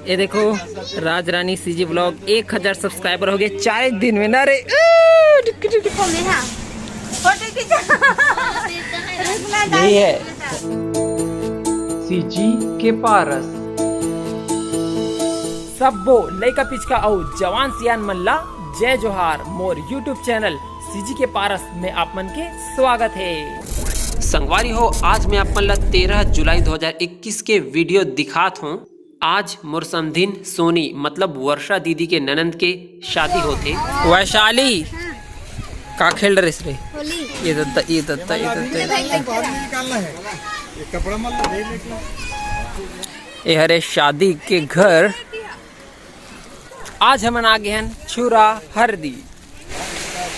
ये देखो राज रानी CG blog 1000 subscriber हो गए 4 दिन में ना रे। यही है सीजी के पारस सबो लइका पिचका और जवान सियान मल्ला जय जोहार मोर यूट्यूब चैनल सीजी के पारस में आप मन के स्वागत है। संगवारी हो, आज मैं आप मन ला 13 जुलाई 2021 के वीडियो दिखात हूँ। आज मोर समधिन सोनी मतलब वर्षा दीदी के ननंद के शादी होते। वैशाली का खेल रहे रे? ये हरे शादी के घर आज हम आ गए हैं छुरा हरदी।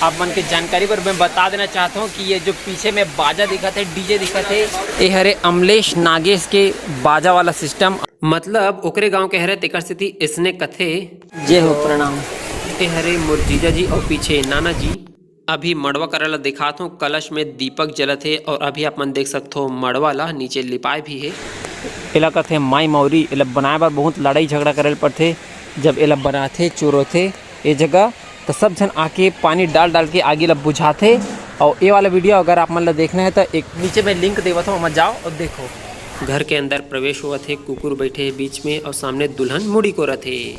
आप मन के जानकारी पर मैं बता देना चाहता हूँ कि ये जो पीछे में बाजा दिखा थे, डीजे दिखा थे, ये हरे अमलेश नागेश के बाजा वाला सिस्टम, मतलब ओकरे गांव के हरे तेकर स्थिति इसने कथे। जय हो प्रणाम। ये हरे मोर जीजा जी और पीछे नाना जी अभी मड़वा करला दिखात हूँ। कलश में दीपक जलत है और अभी आप मन देख सकते हो मड़वा ला नीचे लिपाए भी है। एला कथे माई मौरी, एला बनाए बार बहुत लड़ाई झगड़ा करे पड़थे। जब एला बनाथे चोरोथे ये जगह तो सब जन आके पानी डाल डाल के आगे ला बुझाते। और ये वाला वीडियो अगर आप मन ला देखना है तो एक नीचे में लिंक देवत हूँ, मत जाओ और देखो। घर के अंदर प्रवेश हुआ थे, कुकुर बैठे हैं बीच में और सामने दुल्हन मुड़ी को रथे।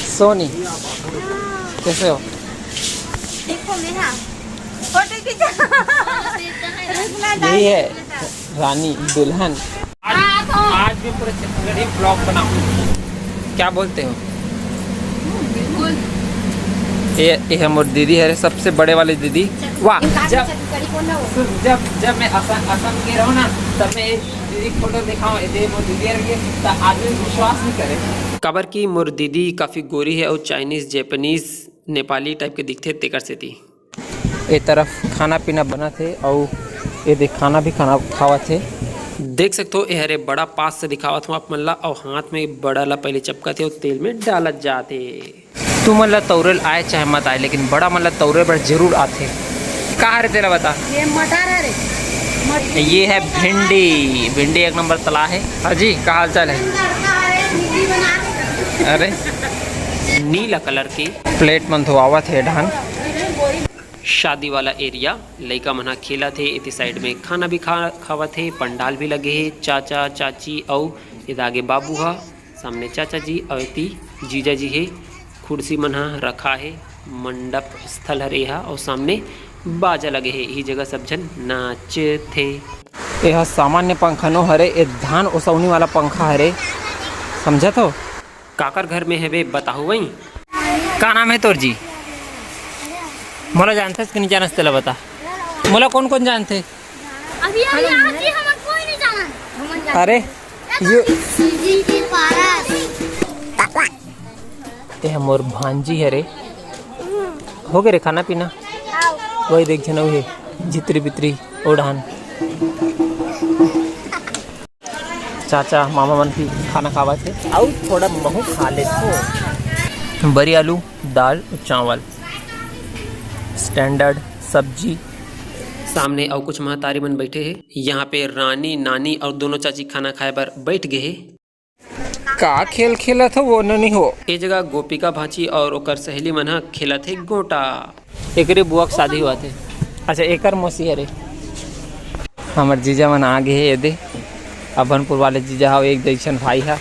सोनी कैसे हो? यही है रानी दुल्हन। आज भी पूरे छत्तीसगढ़ी ब्लॉग बनाऊं, क्या बोलते हो? ये है मोर दीदी है, सबसे बड़े वाली दीदी। वाह, जब मैं असम के रहूँ ना तब मैं दीदी की फोटो दिखाऊँ, मोर दीदी तो आदमी विश्वास नहीं करे। कबर की मोर दीदी काफ़ी गोरी है और चाइनीज जापानीज नेपाली टाइप के दिखते तेकर से थी। ये तरफ खाना पीना बना थे और ये देख खाना भी खावा थे। देख सकते हो ये हरे बड़ा पास से दिखावत हूँ आप मन ला, और हाथ में बड़ा ला पहले चपका थे और तेल में डालत जाते। तू मन ला तौरल आए चाहे मत आए, लेकिन बड़ा मन ला तौरे पर जरूर आते। कहाँ रे तेरा बता? ये मटर है रे। ये है भिंडी। भिंडी एक नंबर तला है। हाँ जी, क्या हाल चाल है? अरे नीला कलर की प्लेट मन धोआवा थे ढान। शादी वाला एरिया लइका मना खेला थे। इतनी साइड में खाना भी खावा थे, पंडाल भी लगे है। चाचा चाची और इधर आगे बाबू हा, सामने चाचा जी और इतनी जीजा जी है। कुर्सी मना रखा है, मंडप स्थल हरे हा और सामने बाजा लगे है। यही जगह सब जन नाच थे। यह सामान्य पंखा नो हरे, ये धान ओसौनी वाला पंखा हरे, समझा तो? काकर घर में है बे बताओ वही। का नाम है तोर जी? मोला जानते कि नहीं जानते ला बता। मोला कौन कौन जानते? अभी हम कोई नहीं जाना। अरे ये मोर भांजी है रे। हो गए रे खाना पीना? वही देख जन है जितरी बितरी ओढ़ान। चाचा मामा मन भी खाना खावा थे और थोड़ा महू खा लेते। बड़ी आलू दाल चावल स्टैंडर्ड सब्जी। सामने और कुछ महतारी मन बैठे हैं। यहाँ पे रानी नानी और दोनों चाची खाना खाए पर बैठ गए। का खेल खेला था वो नहीं हो। ये जगह गोपिका भाची और ओकर सहेली मन खेला थे गोटा। एकरे बुआ के शादी हुआ थे। अच्छा एकर मौसी हरे। हमार जीजा मन आ गए ये दे। अभनपुर वाले जीजा हा एक जैसन भाई हा।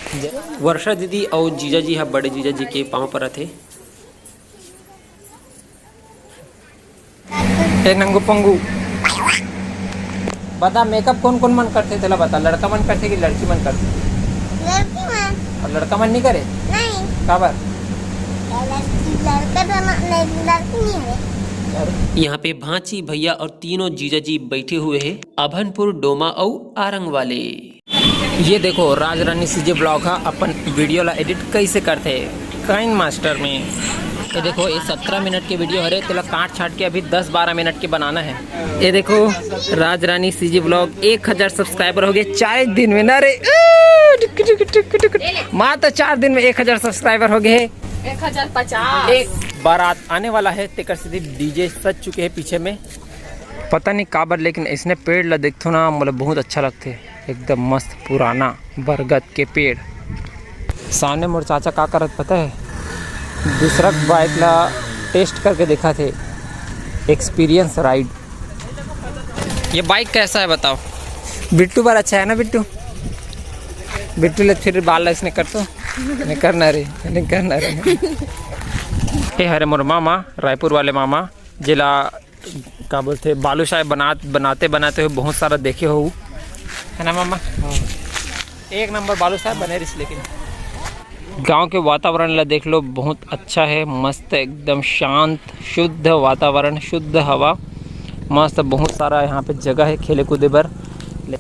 वर्षा दीदी और जीजा जी हा बड़े जीजा जी के पाँव पर थे। एक नंगू पंगू बता, मेकअप कौन कौन मन करते तेला बता। लड़का मन करते कि लड़की मन करते? लड़की मन। और लड़का मन नहीं करे? नहीं। काबर? लड़की नहीं है। यहाँ पे भांची भैया और तीनों जीजा जी बैठे हुए हैं। अभनपुर डोमा और आरंग वाले। ये देखो राज रानी सीजे ब्लॉग का अपन वीडियो ला एडिट कैसे करते हैं काइन मास्टर में। ये देखो ये 17 मिनट के वीडियो हरे, तेला काट छाट के अभी 10-12 मिनट के बनाना है। ये देखो राज रानी सीजी ब्लॉग 1000 सब्सक्राइबर हो गए 4 दिन में ना रे। मात्र 4 दिन में 1000 सब्सक्राइबर हो गए। 1050। एक बारात आने वाला है तेकर सीधी डीजे सज चुके हैं पीछे में। पता नहीं काबर, लेकिन इसने पेड़ ला देखो ना मतलब बहुत अच्छा लगते। एकदम मस्त पुराना बरगद के पेड़। सामने मोर चाचा का करत पता है, दूसरा बाइक ला टेस्ट करके देखा थे, एक्सपीरियंस राइड। ये बाइक कैसा है बताओ? बिट्टू बार अच्छा है ना बिट्टू? बिट्टू ले फिर बाल इसने कर तो नहीं करना रे, नहीं करना रे। ये हरे मोर मामा, रायपुर वाले मामा, जिला का बोलते बालूशाही बनाते हुए बहुत सारा देखे हो, है ना मामा? एक नंबर बालूशाही बने रही। लेकिन गांव के वातावरण ला देख लो, बहुत अच्छा है, मस्त एकदम शांत शुद्ध वातावरण, शुद्ध हवा, मस्त। बहुत सारा यहाँ पे जगह है खेले कूदे बर।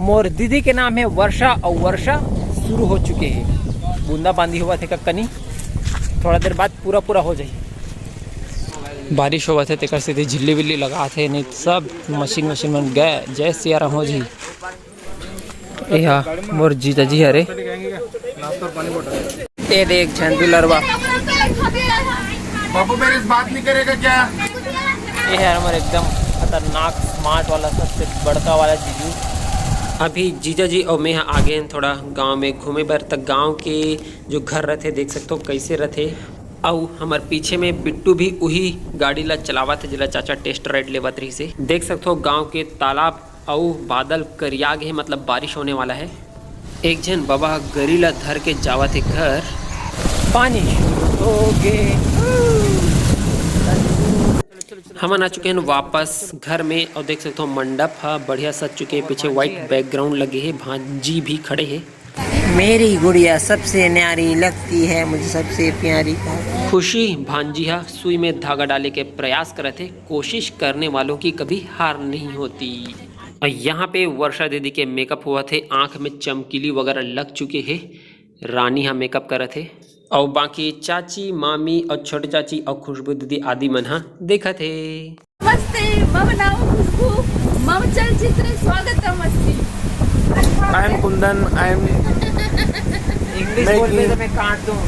मोर दीदी के नाम है वर्षा और वर्षा शुरू हो चुके हैं। बूंदा बांदी हुआ थे कनी, थोड़ा देर बाद पूरा हो जाए। बारिश हुआ थे तेकर सीधे झिल्ली विल्ली लगा थे, नहीं सब मशीन में गए। जय सिया राम हो जी। यह मोर जीजा जी अरे ये देख झंडू लरवा बाबू मेरी बात नहीं करेगा क्या? ये है हमारे एकदम खतरनाक स्मार्ट वाला सबसे बड़का वाला जीजू। अभी जीजा जी और मैं आगे हैं थोड़ा गांव में घूमे बर, तक गांव के जो घर रहते देख सकते हो कैसे रहते। और हमारे पीछे में बिट्टू भी वही गाड़ी ला चलावा थे जिला चाचा टेस्ट राइड लेवत रही से। देख सकते हो गांव के तालाब और बादल करिया गए, मतलब बारिश होने वाला है। एक जन बाबा गरी ला धर के जावा थे घर, पानी शुरू हो गए। हम आ चुके हैं वापस घर में और देख सकते हो मंडप है बढ़िया सज चुके हैं, पीछे व्हाइट बैकग्राउंड लगे हैं, भांजी भी खड़े हैं। मेरी गुड़िया सबसे न्यारी लगती है, मुझे सबसे प्यारी। खुशी भांजिया सुई में धागा डाले के प्रयास करे थे, कोशिश करने वालों की कभी हार नहीं होती। और यहाँ पे वर्षा दीदी के मेकअप हुआ थे, आंख में चमकीली वगैरह लग चुके हैं, रानी यहाँ मेकअप करे थे। और बाकी चाची मामी और छोटे चाची और खुशबू दीदी आदि मन हाँ देखा थे। नमस्ते, मम नाम खुशबू, मम चलचित्र स्वागत मस्ती। I am Kundan, I am English बोलने से मैं काट दूँ।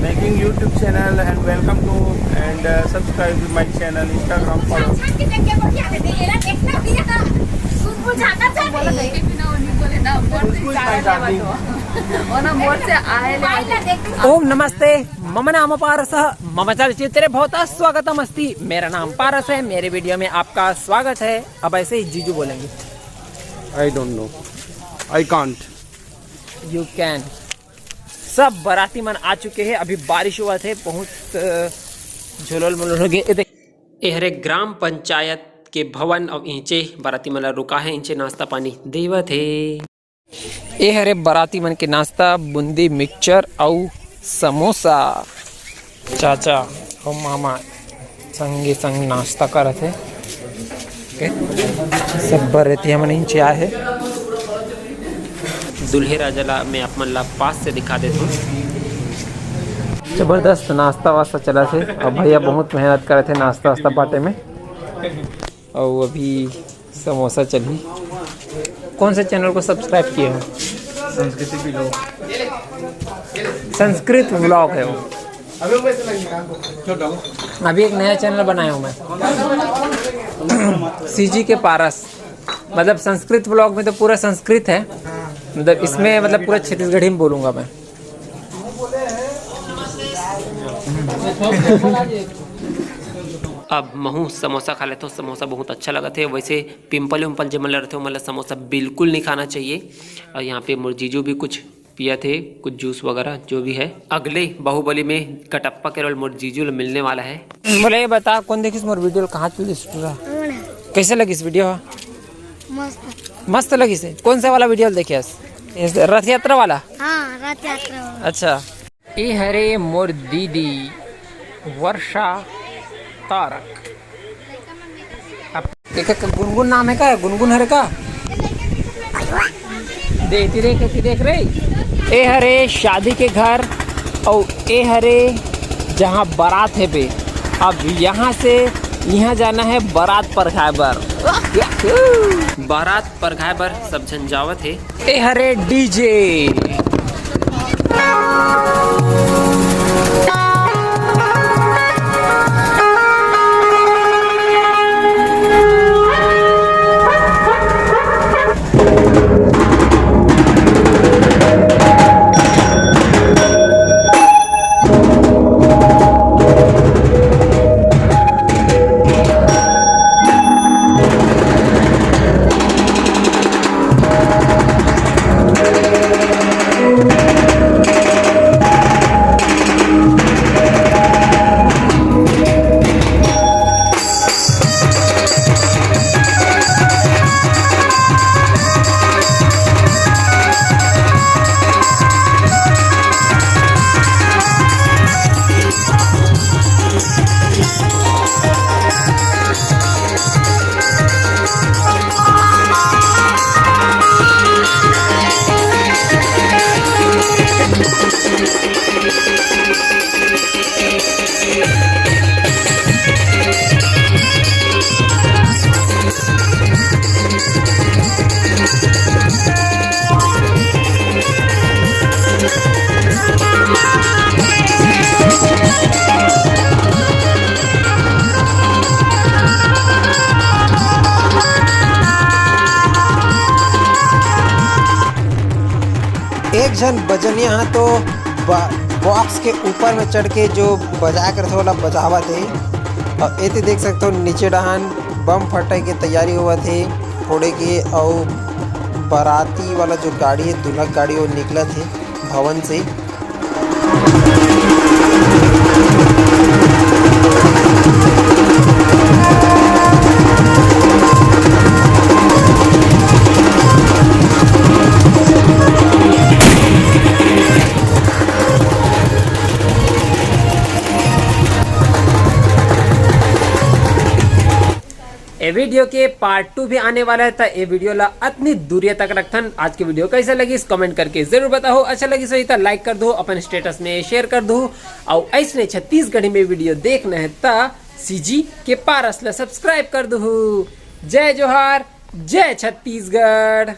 making YouTube channel and welcome to and subscribe to my channel, Instagram follow. ओम नमस्ते, मम नाम पारस, मम चलचित्र बहुत स्वागतम अस्ति। मेरा नाम पारस है, मेरे वीडियो में आपका स्वागत है। अब ऐसे ही जीजू बोलेंगे। I don't know, I can't. You can. सब बाराती मन आ चुके हैं, अभी बारिश हुआ थे, बहुत झोलल मोल हो गए। ये हरे ग्राम पंचायत के भवन और इंचे बाराती मन रुका है, इंचे नाश्ता पानी देवत है। ये हरे बाराती मन के नाश्ता बूंदी मिक्सचर और समोसा। चाचा और मामा संगे संग नाश्ता कर थे, सब बाराती मन इंचे आए है। दुल्हे राजा ला मैं अपन ला पास से दिखा देता हूँ। जबरदस्त नाश्ता वास्ता चला थे और भैया बहुत मेहनत करे थे नाश्ता वास्ता बाटे में। और अभी समोसा चली। कौन से चैनल को सब्सक्राइब किए हो? संस्कृत व्लॉग है वो। अभी एक नया चैनल बनाया हूँ मैं, सीजी के पारस। मतलब संस्कृत व्लॉग में तो पूरा संस्कृत है, मतलब इसमें मतलब पूरा छत्तीसगढ़ी में बोलूँगा मैं। अब महू समोसा खा लेते हो, समोसा बहुत अच्छा लगा थे। वैसे पिंपल उम्पल जब मतलब रहते हो, मतलब समोसा बिल्कुल नहीं खाना चाहिए। और यहाँ पे मोर जीजू भी कुछ पिया थे, कुछ जूस वगैरह जो भी है। अगले बाहुबली में कटप्पा केवल मोर जीजू मिलने वाला है। बोले ये बता कौन देखिस मोर वीडियो कहाँ चल कैसे लगी इस वीडियो? मस्त लगी से। कौन सा वाला वीडियो देखे? रथ यात्रा वाला। हाँ, रथ यात्रा। अच्छा, ये हरे मोर दीदी वर्षा तारक। अब देखा गुनगुन नाम है का? गुनगुन हरे का देख रहे। ए हरे शादी के घर और ए हरे जहाँ बारात है बे। अब यहाँ से यहाँ जाना है बारात पर खाएबर। बारात पर खाएबर सब झंझावत है। ए हरे डीजे। एक जन बजनिया हाँ तो बॉक्स के ऊपर में चढ़ के जो बजाया करते वाला बजावा थे। और ये देख सकते हो नीचे डहान बम फटे के तैयारी हुआ थे फोड़े के। और बाराती वाला जो गाड़ी है दूल्हा गाड़ी वो निकला थे भवन से। ए वीडियो के पार्ट 2 भी आने वाला है, तो ये वीडियो ला इतनी दूरिया तक रखथन। आज की वीडियो कैसे लगी इस कमेंट करके जरूर बताओ। अच्छा लगी सही तो लाइक कर दो, अपन स्टेटस में शेयर कर दो। और ऐसे छत्तीसगढ़ी में वीडियो देखना है तो सीजी के पारस ला सब्सक्राइब कर दो। जय जोहार, जय छत्तीसगढ़।